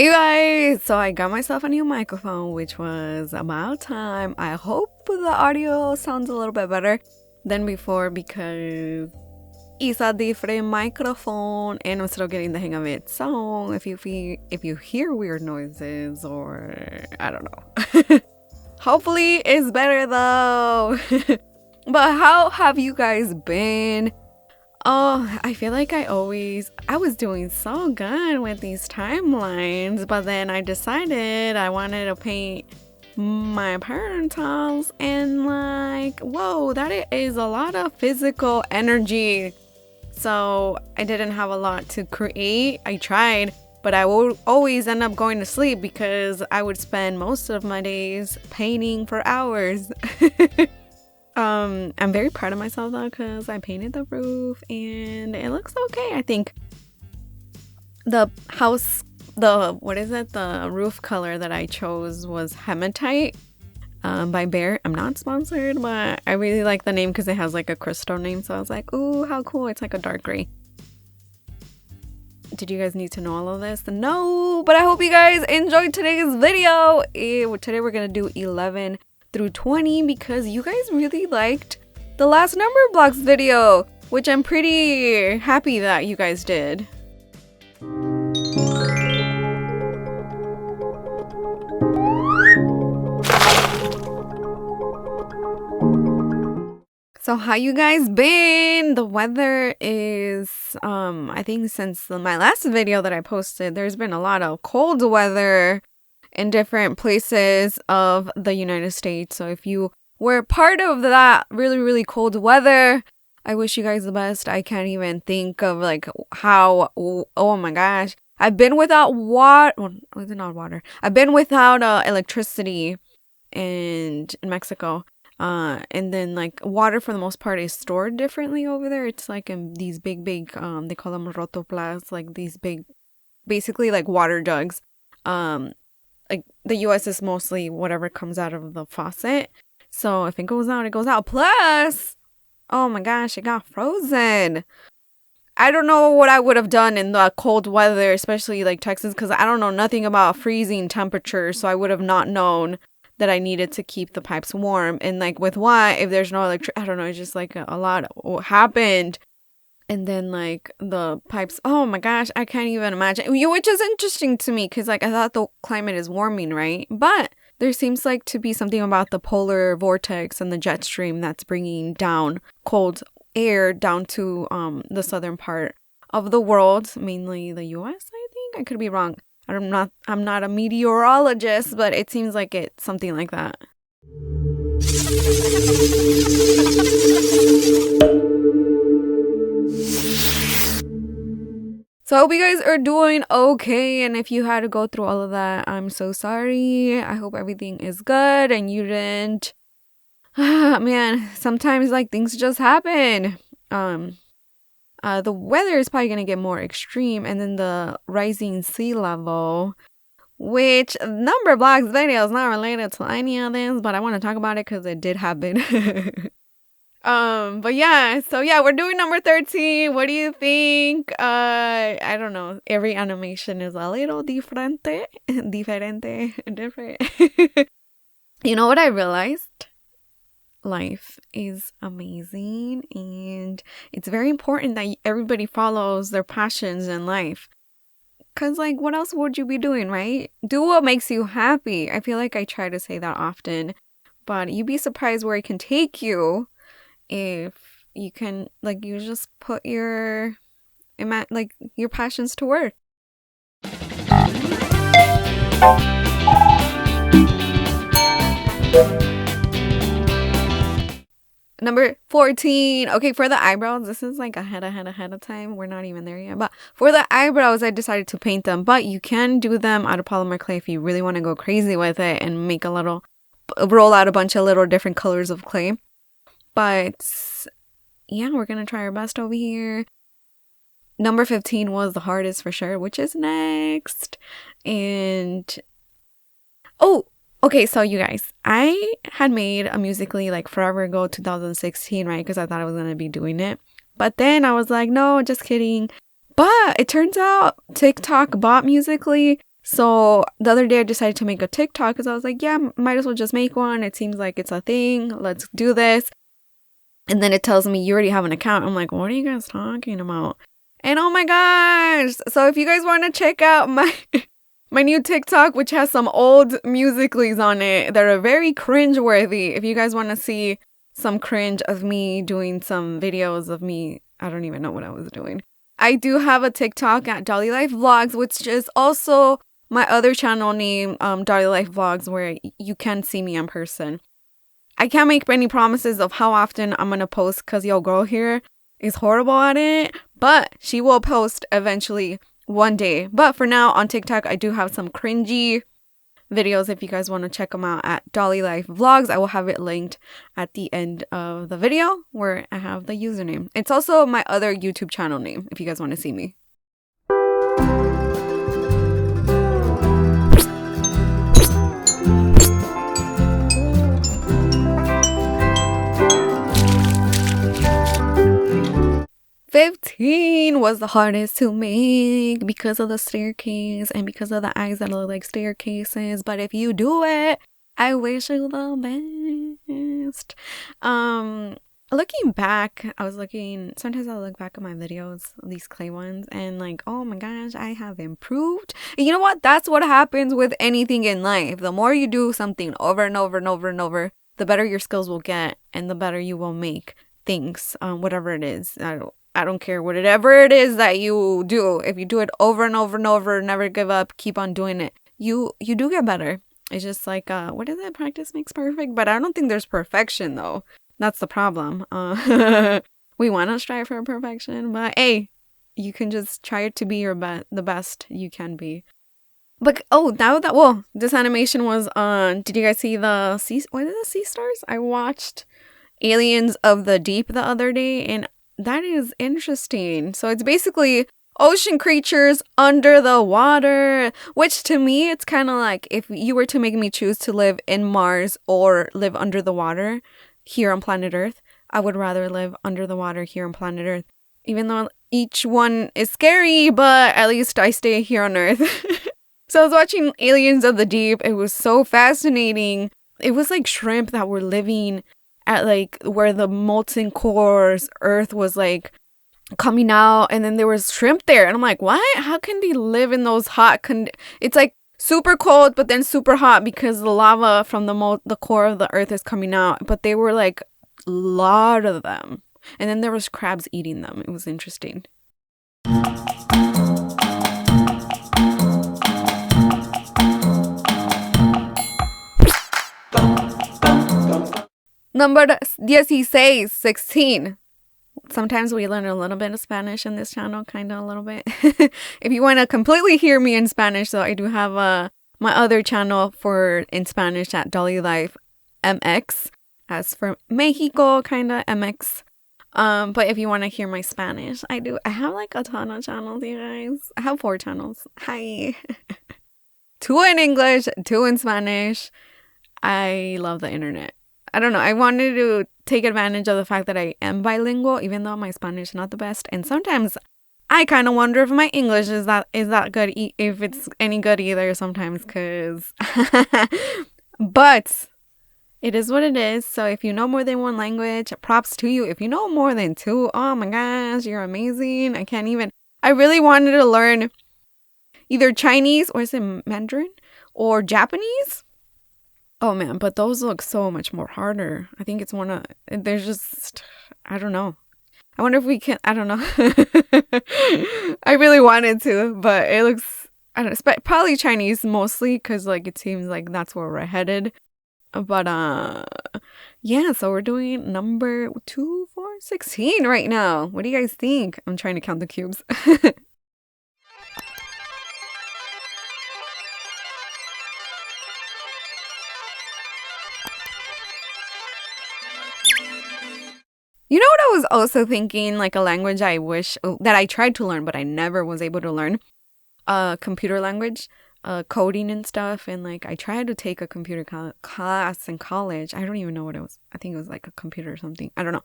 Hey guys, so I got myself a new microphone, which was about time. I hope the audio sounds a little bit better than before because it's a different microphone and I'm still getting the hang of it. So if you hear weird noises or I don't know, hopefully it's better though. But how have you guys been? Oh, I feel like I was doing so good with these timelines, but then I decided I wanted to paint my parents' house and whoa, that is a lot of physical energy. So I didn't have a lot to create. I tried, but I would always end up going to sleep because I would spend most of my days painting for hours. I'm very proud of myself though because I painted the roof and it looks okay. I think the roof color that I chose was hematite by Bear. I'm not sponsored, but I really like the name because it has like a crystal name. So I was like, ooh, how cool. It's like a dark gray. Did you guys need to know all of this? No, but I hope you guys enjoyed today's video. Today we're going to do 11 through 20 because you guys really liked the last Numberblocks video, which I'm pretty happy that you guys did. So how you guys been? The weather is I think since my last video that I posted, there's been a lot of cold weather in different places of the United States. So if you were part of that really, really cold weather, I wish you guys the best. I can't even think of like how, oh my gosh. I've been without I've been without electricity in Mexico. And then like water for the most part is stored differently over there. It's like in these big, they call them rotoplas, like these big, basically like water jugs. Like the US is mostly whatever comes out of the faucet. So if it goes out, it goes out. Plus, oh my gosh, it got frozen. I don't know what I would have done in the cold weather, especially like Texas, because I don't know nothing about freezing temperatures. So I would have not known that I needed to keep the pipes warm. And like with what, if there's no electricity, I don't know, it's just like a lot happened. And then like the pipes, oh my gosh, I can't even imagine. Which is interesting to me because like I thought the climate is warming, right? But there seems like to be something about the polar vortex and the jet stream that's bringing down cold air down to the southern part of the world, mainly the US, I think. I could be wrong. I'm not a meteorologist, but it seems like it's something like that. So I hope you guys are doing okay, and if you had to go through all of that, I'm so sorry. I hope everything is good and you didn't. Man, sometimes like things just happen. The weather is probably gonna get more extreme, and then the rising sea level, which Numberblocks video is not related to any of this, but I want to talk about it because it did happen. But yeah, so yeah, we're doing number 13. What do you think? I don't know. Every animation is a little different. You know what I realized? Life is amazing, and it's very important that everybody follows their passions in life. Cause like, what else would you be doing, right? Do what makes you happy. I feel like I try to say that often, but you'd be surprised where it can take you if you can, like, you just put your passions to work. Number 14. Okay, for the eyebrows, this is like ahead of time. We're not even there yet. But for the eyebrows, I decided to paint them. But you can do them out of polymer clay if you really want to go crazy with it and make roll out a bunch of little different colors of clay. But yeah, we're going to try our best over here. Number 15 was the hardest for sure, which is next. And okay, so you guys, I had made a Musical.ly like forever ago, 2016, right? Because I thought I was going to be doing it. But then I was like, no, just kidding. But it turns out TikTok bought Musical.ly. So the other day I decided to make a TikTok because I was like, yeah, might as well just make one. It seems like it's a thing. Let's do this. And then it tells me you already have an account. I'm like, what are you guys talking about? And oh my gosh. So if you guys want to check out my my new TikTok, which has some old Musicallys on it that are very cringe-worthy. If you guys want to see some cringe of me doing some videos of me, I don't even know what I was doing. I do have a TikTok at Dolly Life Vlogs, which is also my other channel name, Dolly Life Vlogs, where you can see me in person. I can't make any promises of how often I'm going to post because your girl here is horrible at it, but she will post eventually one day. But for now on TikTok, I do have some cringy videos if you guys want to check them out at Dolly Life Vlogs. I will have it linked at the end of the video where I have the username. It's also my other YouTube channel name if you guys want to see me. $15 was the hardest to make because of the staircase and because of the eyes that look like staircases. But if you do it, I wish you the best. Looking back, sometimes I look back at my videos, these clay ones, and like, oh my gosh, I have improved. And you know what? That's what happens with anything in life. The more you do something over and over and over and over, the better your skills will get and the better you will make things, whatever it is. I don't care whatever it is that you do. If you do it over and over and over, never give up, keep on doing it, you do get better. It's just like, what is it? Practice makes perfect. But I don't think there's perfection though. That's the problem. We want to strive for perfection, but hey, you can just try to be the best you can be. But this animation was on. Did you guys see the sea stars? I watched Aliens of the Deep the other day, and that is interesting. So it's basically ocean creatures under the water, which to me, it's kind of like if you were to make me choose to live in Mars or live under the water here on planet Earth, I would rather live under the water here on planet Earth, even though each one is scary, but at least I stay here on Earth. So I was watching Aliens of the Deep. It was so fascinating. It was like shrimp that were living at like where the molten cores Earth was like coming out, and then there was shrimp there, and I'm like, what? How can they live in those hot it's like super cold but then super hot because the lava from the core of the Earth is coming out, but they were like a lot of them, and then there was crabs eating them. It was interesting. Number 16, 16. Sometimes we learn a little bit of Spanish in this channel, kind of a little bit. If you want to completely hear me in Spanish, though, I do have my other channel in Spanish at Dolly Life MX, as for Mexico, kind of MX. But if you want to hear my Spanish, I have like a ton of channels, you guys. I have 4 channels. Hi. 2 in English, 2 in Spanish. I love the internet. I don't know. I wanted to take advantage of the fact that I am bilingual, even though my Spanish is not the best. And sometimes I kind of wonder if my English is that good, if it's any good either sometimes, because... But it is what it is. So if you know more than one language, props to you. If you know more than 2, oh my gosh, you're amazing. I really wanted to learn either Chinese, or is it Mandarin, or Japanese. Oh man, but those look so much more harder. I think it's I don't know. I wonder if we can, I don't know. I really wanted to, but it looks, I don't know, probably Chinese mostly, because like it seems like that's where we're headed. But yeah, so we're doing number 2, 4, 16 right now. What do you guys think? I'm trying to count the cubes. You know what I was also thinking, like a language I wish that I tried to learn, but I never was able to learn. Computer language, coding and stuff. And like I tried to take a computer class in college. I don't even know what it was. I think it was like a computer or something. I don't know.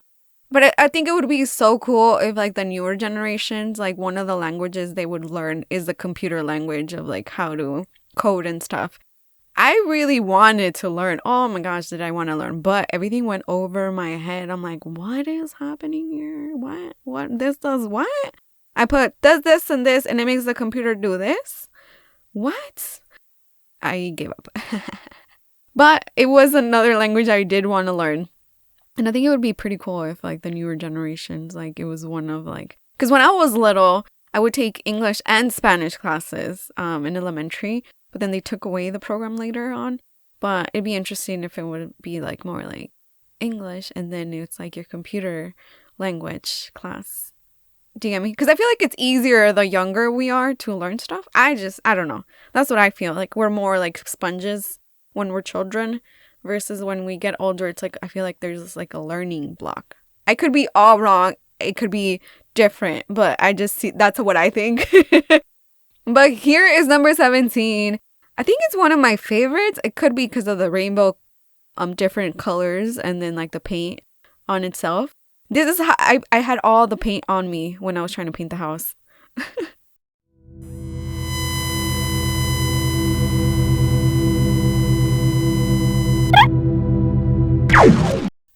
But I think it would be so cool if like the newer generations, like one of the languages they would learn is the computer language of like how to code and stuff. I really wanted to learn. Oh my gosh, did I want to learn? But everything went over my head. I'm like, what is happening here? What? This does what? I put does this and this and it makes the computer do this? What? I gave up. But it was another language I did want to learn. And I think it would be pretty cool if like the newer generations, like it was one of like, because when I was little, I would take English and Spanish classes in elementary, but then they took away the program later on. But it'd be interesting if it would be like more like English and then it's like your computer language class. Do you get me? Because I feel like it's easier the younger we are to learn stuff. I don't know. That's what I feel. Like we're more like sponges when we're children versus when we get older. It's like I feel like there's like a learning block. I could be all wrong. It could be different, but I just see that's what I think. But here is number 17. I think it's one of my favorites. It could be because of the rainbow different colors and then like the paint on itself. This is how I had all the paint on me when I was trying to paint the house.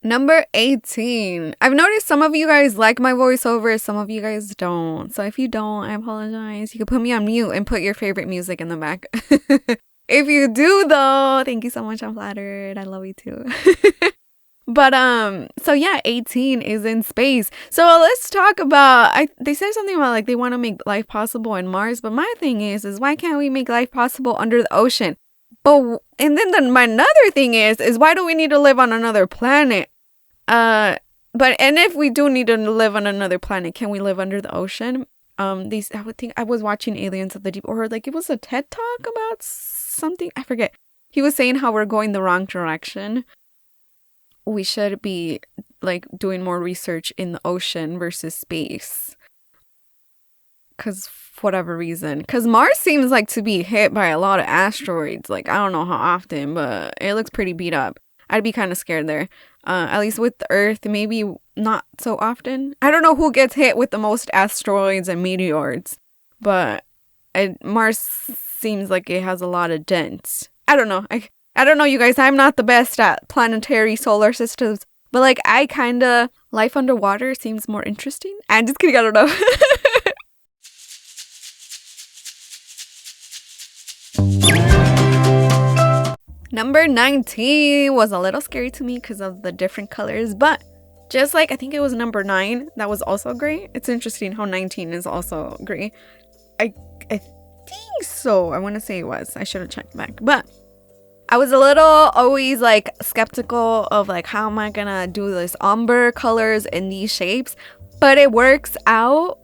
Number 18. I've noticed some of you guys like my voiceovers, some of you guys don't. So if you don't, I apologize. You can put me on mute and put your favorite music in the back. If you do though, thank you so much. I'm flattered. I love you too. But so yeah, 18 is in space. So let's talk about they said something about like they want to make life possible in Mars, but my thing is why can't we make life possible under the ocean? And then my another thing is why do we need to live on another planet? And if we do need to live on another planet, can we live under the ocean? I would think I was watching Aliens of the Deep, or like it was a TED Talk about something, I forget. He was saying how we're going the wrong direction. We should be like doing more research in the ocean versus space. Because for whatever reason. Because Mars seems like to be hit by a lot of asteroids. Like, I don't know how often, but it looks pretty beat up. I'd be kind of scared there. At least with the Earth, maybe not so often. I don't know who gets hit with the most asteroids and meteors. But Mars seems like it has a lot of dents. I don't know. I don't know, you guys. I'm not the best at planetary solar systems. But like, I kind of... Life underwater seems more interesting. I'm just kidding. I don't know. Number 19 was a little scary to me because of the different colors, but just like I think it was number 9 that was also gray. It's interesting how 19 is also gray. I think so. I want to say it was. I should have checked back, but I was a little always like skeptical of like how am I gonna do this umber colors in these shapes, but it works out.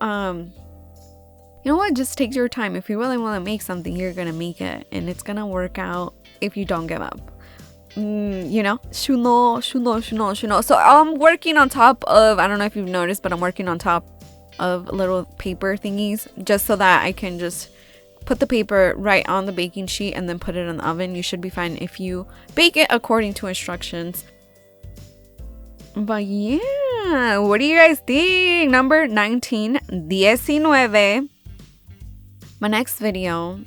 You know what? Just take your time. If you really want to make something, you're gonna make it, and it's gonna work out. If you don't give up, you know, shuno. So I'm working on top of, I don't know if you've noticed, but I'm working on top of little paper thingies just so that I can just put the paper right on the baking sheet and then put it in the oven. You should be fine if you bake it according to instructions. But yeah, what do you guys think? Number 19, Diecinueve. My next video,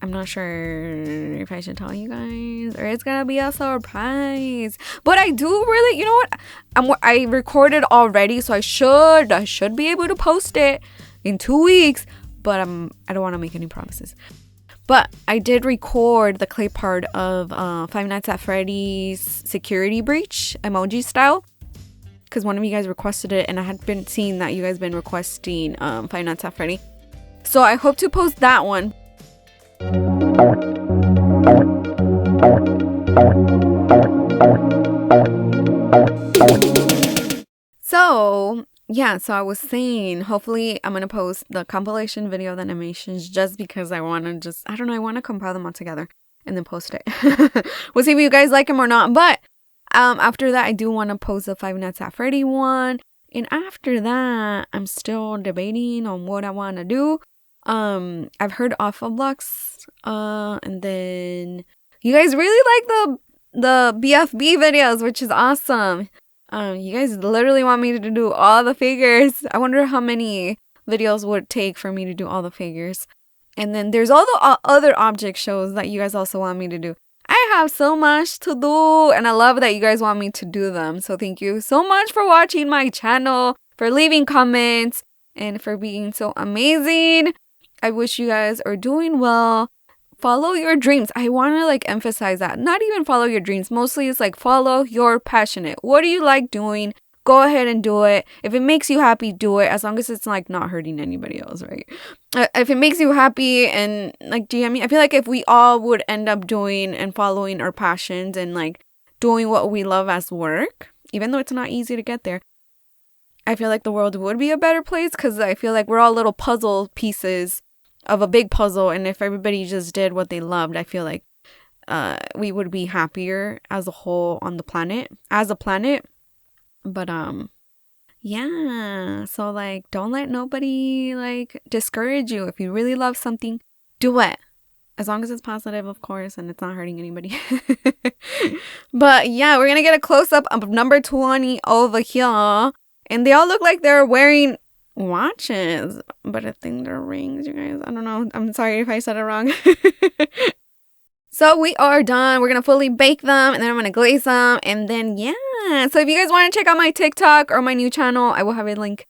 I'm not sure if I should tell you guys or it's gonna be a surprise. But I do really, you know what? I recorded already, so I should be able to post it in 2 weeks. But I don't want to make any promises. But I did record the clay part of Five Nights at Freddy's security breach emoji style, because one of you guys requested it, and I had been seeing that you guys been requesting Five Nights at Freddy. So I hope to post that one. So yeah, so I was saying, hopefully I'm going to post the compilation video, the animations, just because I want to I want to compile them all together and then post it. We'll see if you guys like them or not. But after that, I do want to post the Five Nights at Freddy one. And after that, I'm still debating on what I want to do. I've heard Numberblocks, and then you guys really like the BFB videos, which is awesome. You guys literally want me to do all the figures. I wonder how many videos would take for me to do all the figures. And then there's all the other object shows that you guys also want me to do. I have so much to do, and I love that you guys want me to do them. So thank you so much for watching my channel, for leaving comments, and for being so amazing. I wish you guys are doing well. Follow your dreams. I want to emphasize that. Not even follow your dreams. Mostly it's follow your passionate. What do you like doing? Go ahead and do it. If it makes you happy, do it. As long as it's not hurting anybody else, right? If it makes you happy and DM me, I feel like if we all would end up doing and following our passions and doing what we love as work, even though it's not easy to get there, I feel like the world would be a better place, because I feel like we're all little puzzle pieces of a big puzzle. And if everybody just did what they loved, I feel like we would be happier as a whole on the planet, as a planet. But yeah, so don't let nobody discourage you. If you really love something, do it, as long as it's positive, of course, and it's not hurting anybody. But yeah, we're gonna get a close-up of number 20 over here, and they all look like they're wearing watches, but I think they're rings, you guys. I don't know, I'm sorry if I said it wrong. So we are done. We're going to fully bake them, and then I'm going to glaze them, and then yeah. So if you guys want to check out my TikTok or my new channel, I will have a link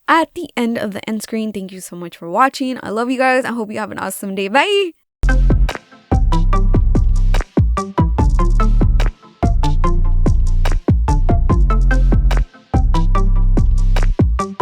at the end of the end screen. Thank you so much for watching. I love you guys. I hope you have an awesome day. Bye.